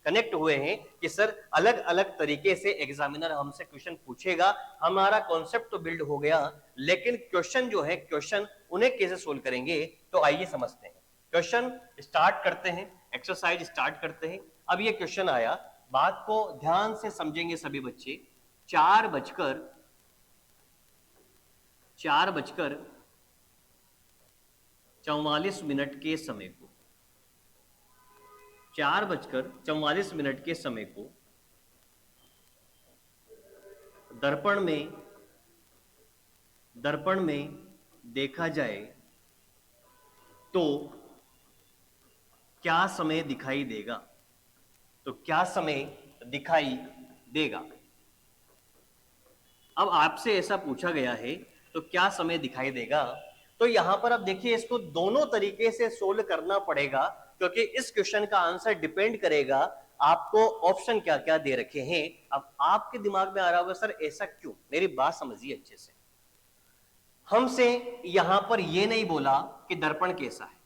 कनेक्ट हुए हैं कि सर अलग अलग तरीके से एग्जामिनर हमसे क्वेश्चन पूछेगा। हमारा कॉन्सेप्ट तो बिल्ड हो गया, लेकिन क्वेश्चन जो है, क्वेश्चन उन्हें कैसे सोल्व करेंगे, तो आइए समझते हैं। क्वेश्चन स्टार्ट करते हैं, एक्सरसाइज स्टार्ट करते हैं। अब ये क्वेश्चन आया, बात को ध्यान से समझेंगे सभी बच्चे। 4:44 के समय को, 4:44 के समय को दर्पण में देखा जाए तो क्या समय दिखाई देगा, तो क्या समय दिखाई देगा। अब आपसे ऐसा पूछा गया है तो क्या समय दिखाई देगा। तो यहां पर अब देखिए, इसको दोनों तरीके से सोल्व करना पड़ेगा, क्योंकि इस क्वेश्चन का आंसर डिपेंड करेगा आपको ऑप्शन क्या क्या दे रखे हैं। अब आपके दिमाग में आ रहा होगा सर ऐसा क्यों, मेरी बात समझिए अच्छे से। हमसे यहां पर यह नहीं बोला कि दर्पण कैसा है,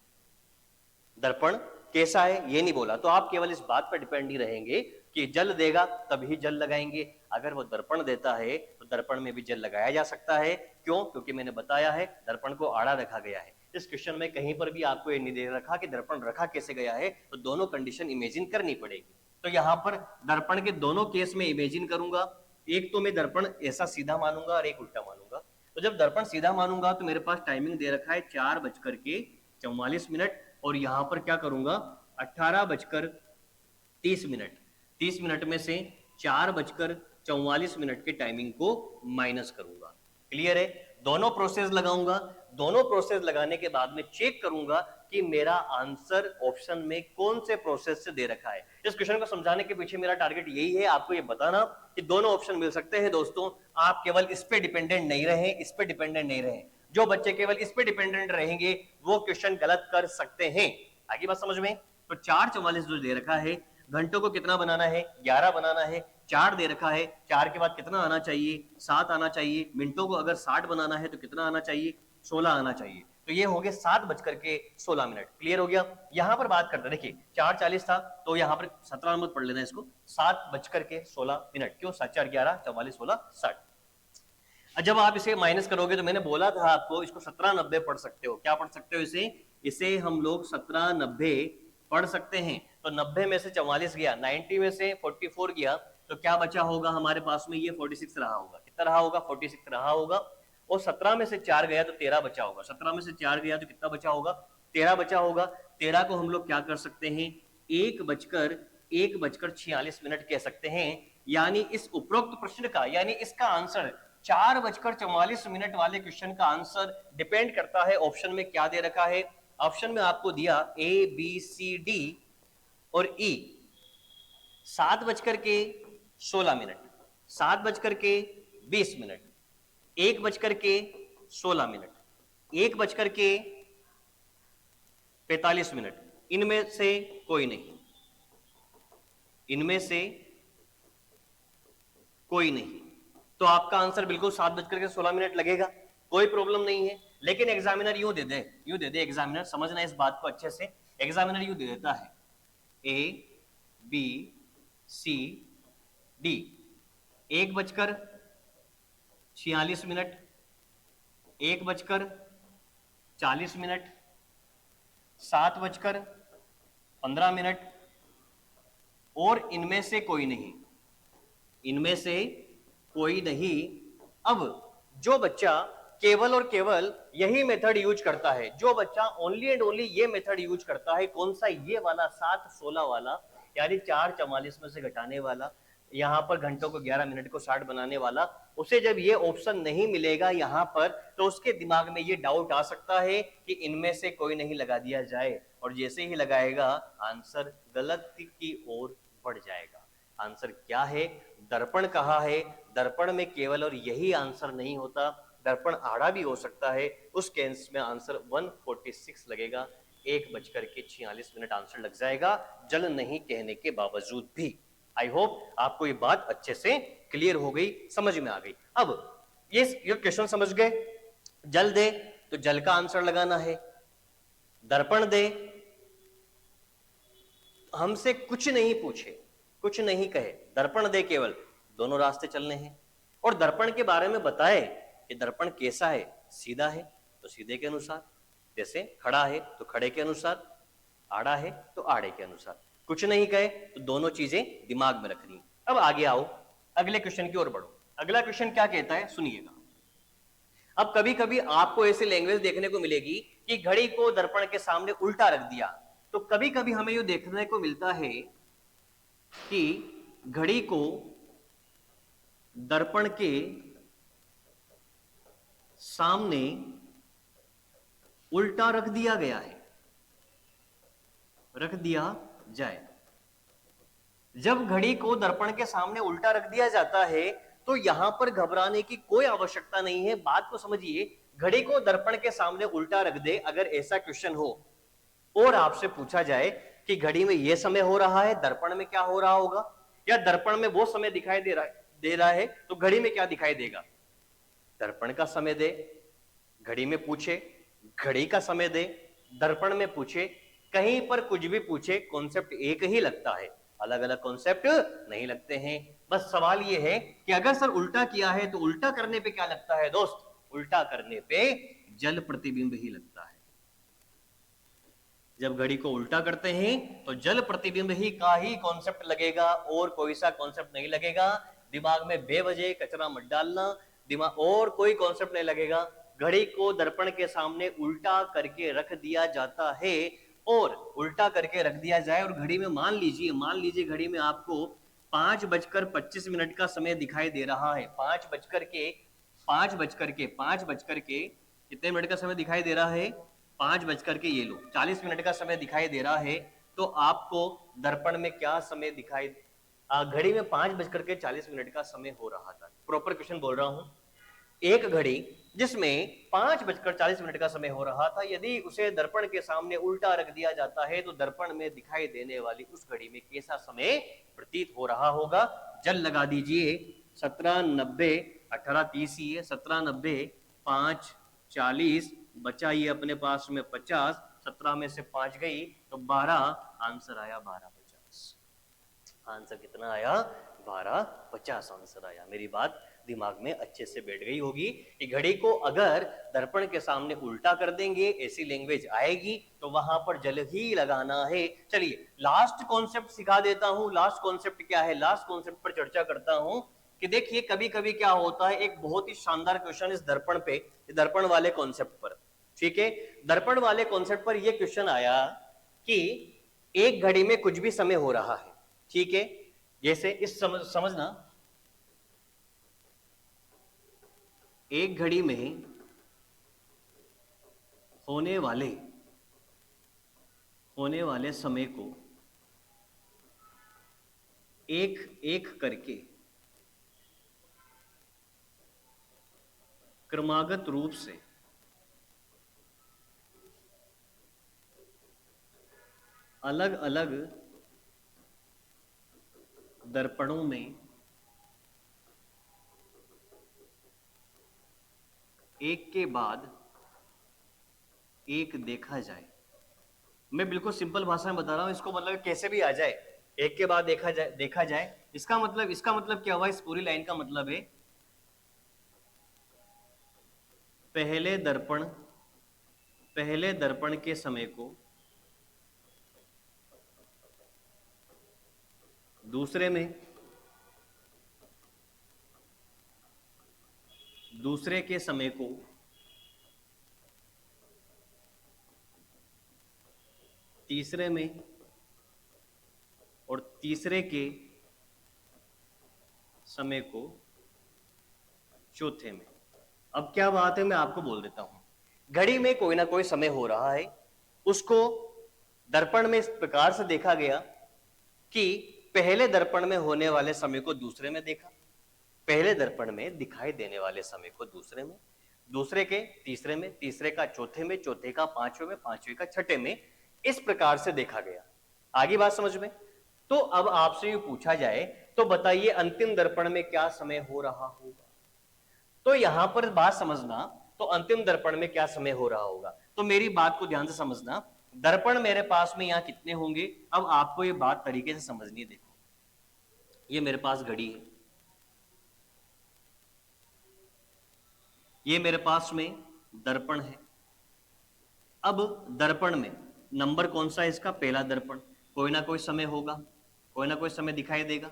दर्पण कैसा है ये नहीं बोला, तो आप केवल इस बात पर डिपेंड ही रहेंगे कि जल देगा तभी जल लगाएंगे। अगर वो दर्पण देता है तो दर्पण में भी जल लगाया जा सकता है। क्यों, क्योंकि मैंने बताया है दर्पण को आड़ा रखा गया है। इस क्वेश्चन में कहीं पर भी आपको ये नहीं दे रखा कि दर्पण रखा कैसे गया है, तो दोनों कंडीशन इमेजिन करनी पड़ेगी। तो यहां पर दर्पण के दोनों केस में इमेजिन करूंगा। एक तो मैं दर्पण ऐसा सीधा मानूंगा और एक उल्टा मानूंगा। तो जब दर्पण सीधा मानूंगा तो मेरे पास टाइमिंग दे रखा है 4:44, और यहां पर क्या करूंगा 18:30। 30 मिनट में से 4:44 के टाइमिंग को माइनस करूंगा। क्लियर है? दोनों प्रोसेस लगाऊंगा, दोनों प्रोसेस लगाने के बाद में चेक करूंगा कि मेरा आंसर ऑप्शन में कौन से प्रोसेस से दे रखा है। इस क्वेश्चन को समझाने के पीछे मेरा टारगेट यही है, आपको ये बताना कि दोनों ऑप्शन मिल सकते हैं दोस्तों। आप केवल इस पे डिपेंडेंट नहीं रहे, इस पे डिपेंडेंट नहीं रहे। जो बच्चे केवल इस पे डिपेंडेंट रहेंगे वो क्वेश्चन गलत कर सकते हैं। आगे बात समझ में? तो 4:44 जो दे रखा है, घंटों को कितना बनाना है? 11 बनाना है। 4 दे रखा है, 4 के बाद कितना आना चाहिए? 7 आना चाहिए। मिनटों को अगर 60 बनाना है तो कितना आना चाहिए? 16 आना चाहिए। तो ये हो गए 7:16। क्लियर हो गया? यहां पर बात करते हैं, देखिए 4:40 था तो यहां पर 17 नंबर पढ़ लेना इसको, 7:16। क्यों? 7 4 11 44 16 60। जब आप इसे माइनस करोगे तो मैंने बोला था आपको इसको 1790 पढ़ सकते हो। क्या पढ़ सकते हो इसे हम लोग 1790 पढ़ सकते हैं। तो 90 में से 44 गया, 90 में से 44 गया, तो क्या बचा होगा हमारे पास में? ये 46 रहा होगा। कितना रहा होगा? 46 रहा होगा। और 17 में से 4 गया तो 13 बचा होगा। 17 में से 4 गया तो कितना बचा होगा? 13 बचा होगा। 13 को हम लोग क्या कर सकते हैं? 1:46 कह सकते हैं। यानी इस उपरोक्त प्रश्न का, यानी इसका आंसर 4:44 वाले क्वेश्चन का आंसर डिपेंड करता है ऑप्शन में क्या दे रखा है। ऑप्शन में आपको दिया A B C D और E। 7:16, 7:20, 1:16, 1:45, इनमें से कोई नहीं, इनमें से कोई नहीं। तो आपका आंसर बिल्कुल 7:16 लगेगा, कोई प्रॉब्लम नहीं है। लेकिन एग्जामिनर यूं दे दे एग्जामिनर, समझना इस बात को अच्छे से। एग्जामिनर यूं दे देता है A B C D, 1:46, 1:40, 7:15 और इनमें से कोई नहीं, इनमें से कोई नहीं। अब जो बच्चा केवल और केवल यही मेथड यूज करता है, जो बच्चा ओनली एंड ओनली ये मेथड यूज करता है, कौन सा? ये वाला 7:16 वाला, यानी 4:44 में से घटाने वाला, यहां पर घंटों को 11 मिनट को 60 बनाने वाला, उसे जब ये ऑप्शन नहीं मिलेगा यहां पर, तो उसके दिमाग में ये डाउट आ सकता है कि इनमें से कोई नहीं लगा दिया जाए। और जैसे ही लगाएगा आंसर गलत की ओर बढ़ जाएगा। आंसर क्या है? दर्पण कहा है। दर्पण में केवल और यही आंसर नहीं होता, दर्पण आड़ा भी हो सकता है। उस केस में आंसर 146 लगेगा। 1:46 आंसर लग जाएगा, जल नहीं कहने के बावजूद भी। आई होप आपको ये बात अच्छे से क्लियर हो गई, समझ में आ गई। अब ये क्वेश्चन समझ गए। जल दे तो जल का आंसर लगाना है, दर्पण दे हमसे कुछ नहीं पूछे, कुछ नहीं कहे, दर्पण दे केवल, दोनों रास्ते चलने हैं। और दर्पण के बारे में बताए कि दर्पण कैसा है? सीधा है तो सीधे के अनुसार, जैसे खड़ा है तो खड़े के अनुसार, आड़ा है तो आड़े के अनुसार। कुछ नहीं कहे तो दोनों चीजें दिमाग में रखनी। अब आगे आओ, अगले क्वेश्चन की ओर बढ़ो। अगला क्वेश्चन क्या कहता है सुनिएगा। अब कभी कभी आपको ऐसी लैंग्वेज देखने को मिलेगी कि घड़ी को दर्पण के सामने उल्टा रख दिया। तो कभी कभी हमें यह देखने को मिलता है कि घड़ी को दर्पण के सामने उल्टा रख दिया गया है, रख दिया जाए। जब घड़ी को दर्पण के सामने उल्टा रख दिया जाता है तो यहां पर घबराने की कोई आवश्यकता नहीं है। बात को समझिए, घड़ी को दर्पण के सामने उल्टा रख दे, अगर ऐसा क्वेश्चन हो और आपसे पूछा जाए कि घड़ी में यह समय हो रहा है, दर्पण में क्या हो रहा होगा, या दर्पण में वो समय दिखाई दे रहा है तो घड़ी में क्या दिखाई देगा? दर्पण का समय दे, घड़ी में पूछे घड़ी का समय दे, दर्पण में पूछे, कहीं पर कुछ भी पूछे, कॉन्सेप्ट एक ही लगता है, अलग अलग कॉन्सेप्ट नहीं लगते हैं। बस सवाल यह है कि अगर सर उल्टा किया है तो उल्टा करने पे क्या लगता है दोस्त? उल्टा करने पे जल प्रतिबिंब ही लगता है। जब घड़ी को उल्टा करते हैं तो जल प्रतिबिंब ही का ही कॉन्सेप्ट लगेगा, और कोई सा कॉन्सेप्ट नहीं लगेगा। दिमाग में बेवजह कचरा मत डालना, दिमाग और कोई कॉन्सेप्ट नहीं लगेगा। घड़ी को दर्पण के सामने उल्टा करके रख दिया जाता है, और उल्टा करके रख दिया जाए और घड़ी में मान लीजिए घड़ी में आपको 5:25 का समय दिखाई दे रहा है। 5:05 कितने मिनट का समय दिखाई दे रहा है? 5 ये लो 40 मिनट का समय दिखाई दे रहा है। तो आपको दर्पण में क्या समय दिखाई, घड़ी में 5:40 का समय हो रहा था। प्रॉपर क्वेश्चन बोल रहा हूं। एक घड़ी जिसमें 5:40 का समय हो रहा था, यदि उसे दर्पण के सामने उल्टा रख दिया जाता है तो दर्पण में दिखाई देने वाली उस घड़ी में कैसा समय प्रतीत हो रहा होगा? जल लगा दीजिए। 17:90 18:30 ही है। 17:90 5:40 बचाइए अपने पास में 50, 17 में से 5 गई तो 12, आंसर आया 12:50। आंसर कितना आया? 12:50 आंसर आया। मेरी बात दिमाग में अच्छे से बैठ गई होगी कि घड़ी को अगर दर्पण के सामने उल्टा कर देंगे, ऐसी लैंग्वेज आएगी तो वहां पर जल ही लगाना है। चलिए लास्ट कॉन्सेप्ट सिखा देता हूं। लास्ट कॉन्सेप्ट क्या है? लास्ट कॉन्सेप्ट पर चर्चा करता हूं कि देखिए कभी कभी क्या होता है, एक बहुत ही शानदार क्वेश्चन इस दर्पण पे, दर्पण वाले कॉन्सेप्ट पर, ठीक है, दर्पण वाले कॉन्सेप्ट पर यह क्वेश्चन आया कि एक घड़ी में कुछ भी समय हो रहा है, ठीक है, जैसे इस समझना, एक घड़ी में होने वाले समय को एक एक करके क्रमागत रूप से अलग अलग दर्पणों में एक के बाद एक देखा जाए। मैं बिल्कुल सिंपल भाषा में बता रहा हूं, इसको मतलब कैसे भी आ जाए, एक के बाद देखा जाए। इसका मतलब क्या हुआ? इस पूरी लाइन का मतलब है पहले दर्पण के समय को दूसरे में, दूसरे के समय को तीसरे में और तीसरे के समय को चौथे में। अब क्या बात है, मैं आपको बोल देता हूं। घड़ी में कोई ना कोई समय हो रहा है, उसको दर्पण में इस प्रकार से देखा गया कि पहले दर्पण में होने वाले समय को दूसरे में देखा, पहले दर्पण में दिखाई देने वाले समय को दूसरे में, दूसरे के तीसरे में, तीसरे का चौथे में, चौथे का पांचवें में, पांचवें का छठे में, इस प्रकार से देखा गया। आगे बात समझ में? तो अब आपसे ये पूछा जाए तो बताइए अंतिम दर्पण में क्या समय हो रहा होगा? तो यहां पर बात समझना, तो अंतिम दर्पण में क्या समय हो रहा होगा, तो मेरी बात को ध्यान से समझना। दर्पण मेरे पास में यहां कितने होंगे? अब आपको ये बात तरीके से समझनी है। देखो ये मेरे पास घड़ी है, ये मेरे पास में दर्पण है। अब दर्पण में नंबर कौन सा है इसका? पहला दर्पण, कोई ना कोई समय होगा, कोई ना कोई समय दिखाई देगा।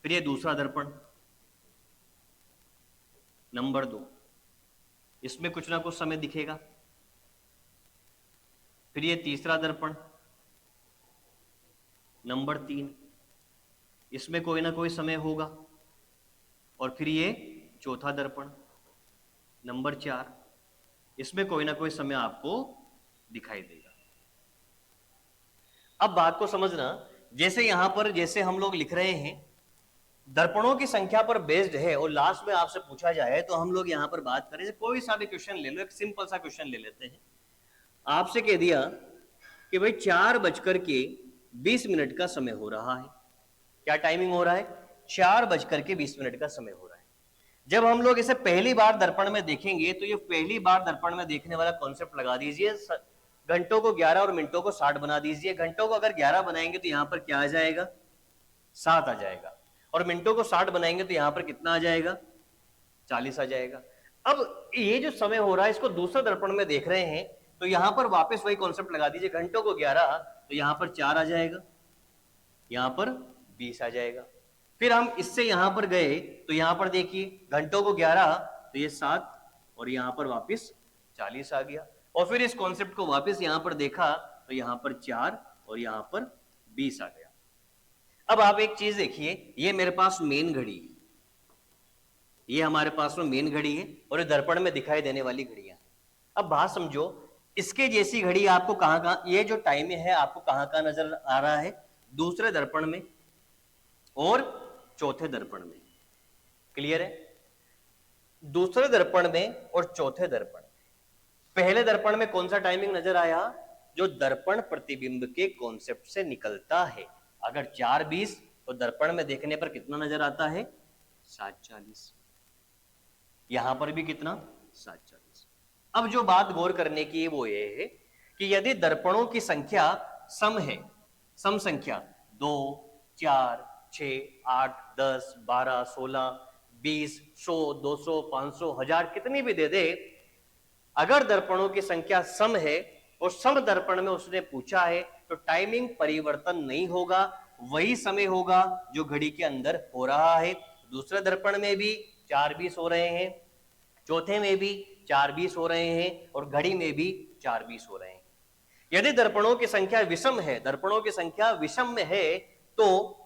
फिर ये दूसरा दर्पण नंबर 2, इसमें कुछ ना कुछ समय दिखेगा। फिर ये तीसरा दर्पण नंबर 3, इसमें कोई ना कोई समय होगा। और फिर ये चौथा दर्पण नंबर 4, इसमें कोई ना कोई समय आपको दिखाई देगा। अब बात को समझना, जैसे यहां पर जैसे हम लोग लिख रहे हैं दर्पणों की संख्या पर बेस्ड है, और लास्ट में आपसे पूछा जाए तो हम लोग यहां पर बात करें, कोई सा भी क्वेश्चन ले लो, एक सिंपल सा क्वेश्चन ले लेते हैं। आपसे कह दिया कि भाई 4:20 का समय हो रहा है। क्या टाइमिंग हो रहा है? 4:20 का समय हो रहा है। जब हम लोग इसे पहली बार दर्पण में देखेंगे तो ये पहली बार दर्पण में देखने वाला कॉन्सेप्ट लगा दीजिए, घंटों को 11 और मिनटों को 60 बना दीजिए। घंटों को अगर 11 बनाएंगे तो यहां पर क्या आ जाएगा? 7 आ जाएगा। और मिनटों को 60 बनाएंगे तो यहां पर कितना आ जाएगा? 40 आ जाएगा। अब ये जो समय हो रहा है इसको दूसरे दर्पण में देख रहे हैं तो यहां पर वापस वही कॉन्सेप्ट लगा दीजिए, घंटों को 11 तो यहां पर 4 आ जाएगा, यहां पर 20 आ जाएगा। फिर हम इससे यहां पर गए तो यहां पर देखिए घंटों को 11 तो ये 7 और यहां पर वापस 40 आ गया। और फिर इस कॉन्सेप्ट को वापस यहां पर देखा तो यहां पर 4 और यहां पर 20 आ गया। अब आप एक चीज देखिए, ये मेरे पास मेन घड़ी है, ये हमारे पास में मेन घड़ी है और ये दर्पण में दिखाई देने वाली घड़ियां। अब बात समझो, इसके जैसी घड़ी आपको कहां कहां, ये जो टाइम है आपको कहां कहां नजर आ रहा है? दूसरे दर्पण में और चौथे दर्पण में। क्लियर है? दूसरे दर्पण में और चौथे दर्पण में। पहले दर्पण में कौन सा टाइमिंग नजर आया? जो दर्पण प्रतिबिंब के कॉन्सेप्ट से निकलता है। अगर 4:20 तो दर्पण में देखने पर कितना नजर आता है? 7:40। यहां पर भी कितना? 7:40। अब जो बात गौर करने की है वो ये है कि यदि दर्पणों की संख्या सम है, सम संख्या 2, 4, 6, 8, 10, 12, 16, 20, 100, 200, 500, 1000 कितनी भी दे दे, अगर दर्पणों की संख्या सम है और सम दर्पण में उसने पूछा है तो टाइमिंग परिवर्तन नहीं होगा, वही समय होगा जो घड़ी के अंदर हो रहा है। दूसरे दर्पण में भी 4:20 हो रहे हैं, चौथे में भी 4:20 हो रहे हैं और घड़ी में भी 4:20 हो रहे हैं। यदि दर्पणों की संख्या विषम है, दर्पणों की संख्या विषम में है, तो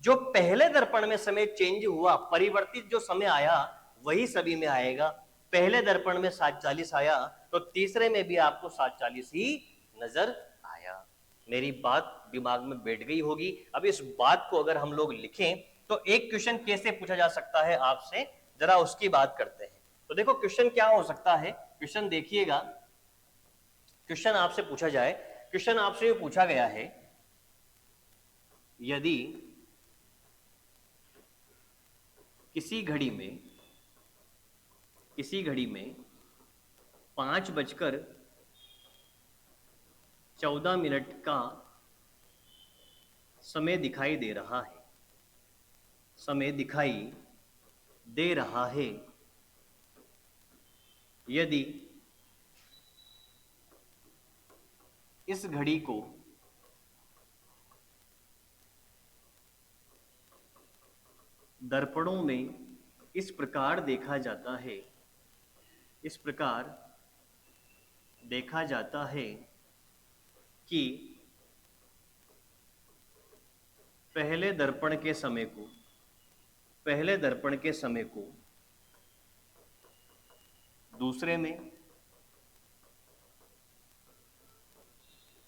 जो पहले दर्पण में समय चेंज हुआ, परिवर्तित जो समय आया वही सभी में आएगा। पहले दर्पण में 7:40 आया तो तीसरे में भी आपको 7:40 ही नजर आया। मेरी बात दिमाग में बैठ गई होगी। अब इस बात को अगर हम लोग लिखें तो एक क्वेश्चन कैसे पूछा जा सकता है आपसे, जरा उसकी बात करते हैं। तो देखो क्वेश्चन क्या हो सकता है, क्वेश्चन देखिएगा। क्वेश्चन आपसे पूछा जाए, क्वेश्चन आपसे पूछा गया है, यदि किसी घड़ी में 5:14 का समय दिखाई दे रहा है, समय दिखाई दे रहा है, यदि इस घड़ी को दर्पणों में इस प्रकार देखा जाता है, इस प्रकार देखा जाता है कि पहले दर्पण के समय को, पहले दर्पण के समय को दूसरे में,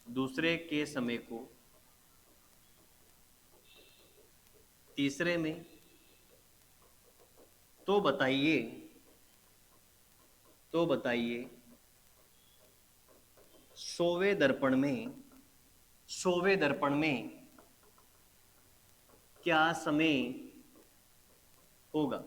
दूसरे के समय को तीसरे में, तो बताइए, तो बताइए 100वें दर्पण में, 100वें दर्पण में क्या समय होगा?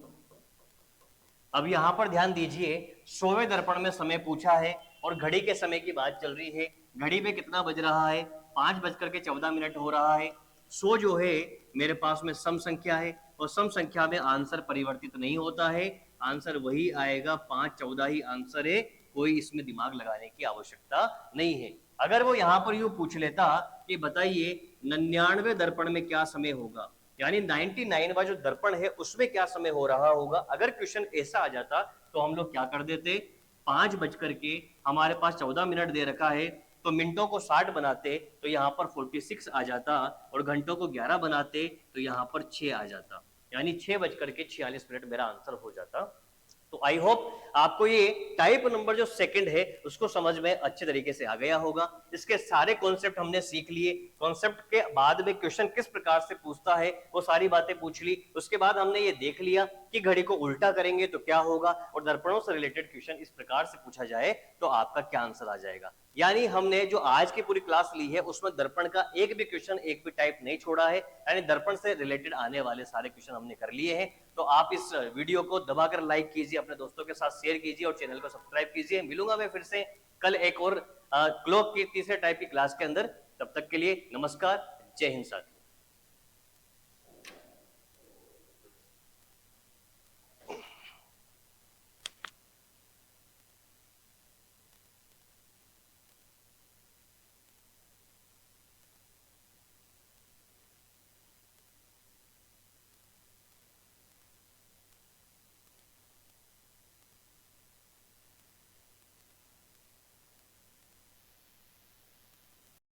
अब यहां पर ध्यान दीजिए, 100वें दर्पण में समय पूछा है और घड़ी के समय की बात चल रही है। घड़ी पे कितना बज रहा है? 5:14 हो रहा है। 100 जो है मेरे पास में सम संख्या है और सम संख्या में आंसर परिवर्तित नहीं होता है, आंसर वही आएगा, 5:14 ही आंसर है, कोई इसमें दिमाग लगाने की आवश्यकता नहीं है। अगर वो यहां पर यूं पूछ लेता कि बताइए 99वें दर्पण में क्या समय होगा, यानी 99वां जो दर्पण है उसमें क्या समय हो रहा होगा, अगर क्वेश्चन ऐसा आ जाता तो हम लोग क्या कर देते, 5 हमारे पास 14 दे रखा है तो मिनटों को 60 बनाते तो यहाँ पर 46 आ जाता और घंटों को 11 बनाते तो यहाँ पर 6 आ जाता, यानी 6:46 मेरा आंसर हो जाता। तो आई होप आपको ये टाइप नंबर जो सेकंड है उसको समझ में अच्छे तरीके से आ गया होगा। इसके सारे कॉन्सेप्ट हमने सीख लिए, कॉन्सेप्ट के बाद में क्वेश्चन किस प्रकार से पूछता है वो सारी बातें पूछ ली। उसके बाद हमने ये देख लिया कि घड़ी को उल्टा करेंगे तो क्या होगा और दर्पणों से रिलेटेड क्वेश्चन इस प्रकार से पूछा जाए तो आपका क्या आंसर आ जाएगा। यानी हमने जो आज की पूरी क्लास ली है उसमें दर्पण का एक भी क्वेश्चन, एक भी टाइप नहीं छोड़ा है, यानी दर्पण से रिलेटेड आने वाले सारे क्वेश्चन हमने कर लिए हैं। तो आप इस वीडियो को दबाकर लाइक कीजिए, अपने दोस्तों के साथ शेयर कीजिए और चैनल को सब्सक्राइब कीजिए। मिलूंगा मैं फिर से कल एक और क्लॉक की तीसरे टाइप की क्लास के अंदर। तब तक के लिए नमस्कार, जय हिंद साथियों।